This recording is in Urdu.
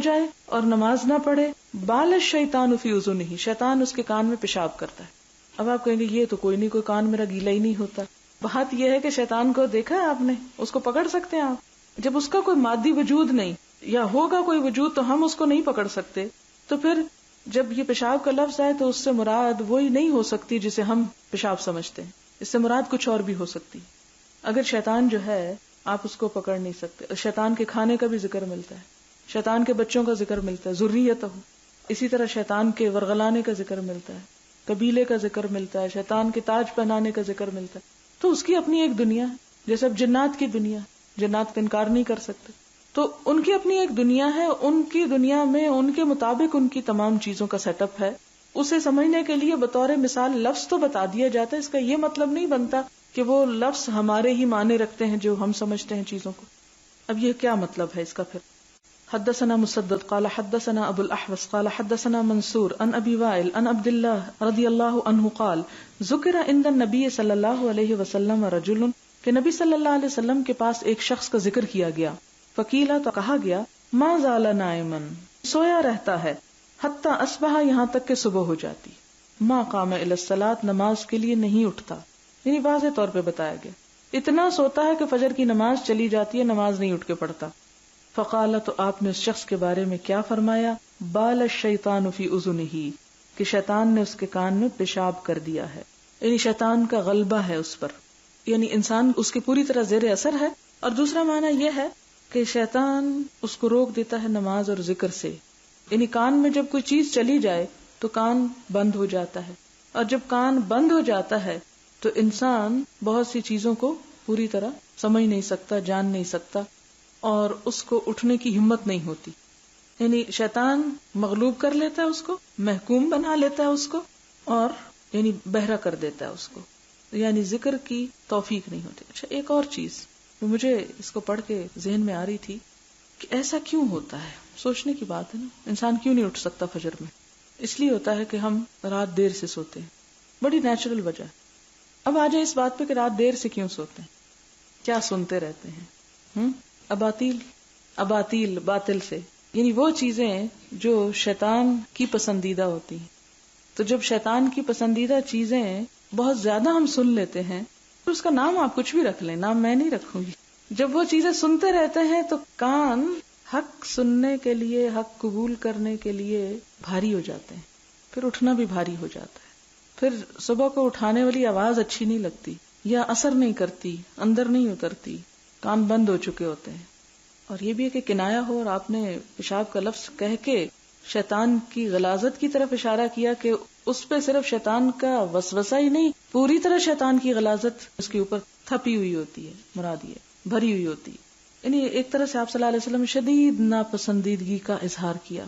جائے اور نماز نہ پڑھے، بال الشیطان فی اذنہ، شیطان اس کے کان میں پیشاب کرتا ہے. اب آپ کہیں گے یہ تو کوئی نہیں، کوئی کان میرا گیلا ہی نہیں ہوتا. بات یہ ہے کہ شیطان کو دیکھا ہے آپ نے، اس کو پکڑ سکتے ہیں آپ؟ جب اس کا کوئی مادی وجود نہیں یا ہوگا کوئی وجود تو ہم اس کو نہیں پکڑ سکتے. تو پھر جب یہ پیشاب کا لفظ آئے تو اس سے مراد وہی نہیں ہو سکتی جسے ہم پیشاب سمجھتے ہیں، اس سے مراد کچھ اور بھی ہو سکتی. اگر شیطان جو ہے آپ اس کو پکڑ نہیں سکتے. شیطان کے کھانے کا بھی ذکر ملتا ہے، شیطان کے بچوں کا ذکر ملتا ہے، ذریتہ. اسی طرح شیطان کے ورغلانے کا ذکر ملتا ہے، قبیلے کا ذکر ملتا ہے، شیطان کے تاج پہنانے کا ذکر ملتا ہے. تو اس کی اپنی ایک دنیا ہے، جیسے اب جنات کی دنیا، جنات کا انکار نہیں کر سکتے، تو ان کی اپنی ایک دنیا ہے. ان کی دنیا میں ان کے مطابق ان کی تمام چیزوں کا سیٹ اپ ہے. اسے سمجھنے کے لیے بطور مثال لفظ تو بتا دیا جاتا ہے، اس کا یہ مطلب نہیں بنتا کہ وہ لفظ ہمارے ہی معنی رکھتے ہیں جو ہم سمجھتے ہیں چیزوں کو. اب یہ کیا مطلب ہے اس کا؟ پھر حدثنا مسدد قال حدثنا ابو الاحوص قال حدثنا منصور عن ابی وائل عن عبد اللہ رضی اللہ عنہ قال ذکر عند النبی صلی اللہ علیہ وسلم رجل، کہ نبی صلی اللہ علیہ وسلم کے پاس ایک شخص کا ذکر کیا گیا. فقیلا، تو کہا گیا، ما زال نائما، سویا رہتا ہے، حتی اصبح، یہاں تک کہ صبح ہو جاتی. ما قام الی الصلاۃ، نماز کے لیے نہیں اٹھتا. یعنی واضح طور پہ بتایا گیا اتنا سوتا ہے کہ فجر کی نماز چلی جاتی ہے، نماز نہیں اٹھ کے پڑھتا. فقال، تو آپ نے اس شخص کے بارے میں کیا فرمایا؟ بال الشیطان فی اذنہ، کہ شیطان نے اس کے کان میں پیشاب کر دیا ہے. یعنی شیطان کا غلبہ ہے اس پر، یعنی انسان اس کے پوری طرح زیر اثر ہے. اور دوسرا معنی یہ ہے کہ شیطان اس کو روک دیتا ہے نماز اور ذکر سے. یعنی کان میں جب کوئی چیز چلی جائے تو کان بند ہو جاتا ہے، اور جب کان بند ہو جاتا ہے تو انسان بہت سی چیزوں کو پوری طرح سمجھ نہیں سکتا، جان نہیں سکتا، اور اس کو اٹھنے کی ہمت نہیں ہوتی. یعنی شیطان مغلوب کر لیتا ہے اس کو، محکوم بنا لیتا ہے اس کو، اور یعنی بہرا کر دیتا ہے اس کو، یعنی ذکر کی توفیق نہیں ہوتی. اچھا، ایک اور چیز مجھے اس کو پڑھ کے ذہن میں آ رہی تھی کہ ایسا کیوں ہوتا ہے. سوچنے کی بات ہے نا، انسان کیوں نہیں اٹھ سکتا فجر میں؟ اس لیے ہوتا ہے کہ ہم رات دیر سے سوتے ہیں، بڑی نیچرل وجہ. اب آ جائے اس بات پہ کہ رات دیر سے کیوں سوتے ہیں، کیا سنتے رہتے ہیں. اباطیل، باطل سے، یعنی وہ چیزیں جو شیطان کی پسندیدہ ہوتی ہیں. تو جب شیطان کی پسندیدہ چیزیں بہت زیادہ ہم سن لیتے ہیں، تو اس کا نام آپ کچھ بھی رکھ لیں، نام میں نہیں رکھوں گی. جب وہ چیزیں سنتے رہتے ہیں تو کان حق سننے کے لیے، حق قبول کرنے کے لیے بھاری ہو جاتے ہیں، پھر اٹھنا بھی بھاری ہو جاتا ہے. پھر صبح کو اٹھانے والی آواز اچھی نہیں لگتی، یا اثر نہیں کرتی، اندر نہیں اترتی، کان بند ہو چکے ہوتے ہیں. اور یہ بھی ہے کہ کنایا ہو اور آپ نے پیشاب کا لفظ کہہ کے شیطان کی غلاظت کی طرف اشارہ کیا کہ اس پہ صرف شیطان کا وسوسہ ہی نہیں، پوری طرح شیطان کی غلاظت اس کے اوپر تھپی ہوئی ہوتی ہے، مراد یہ بھری ہوئی ہوتی ہے. یعنی ایک طرح سے آپ صلی اللہ علیہ وسلم شدید ناپسندیدگی کا اظہار کیا.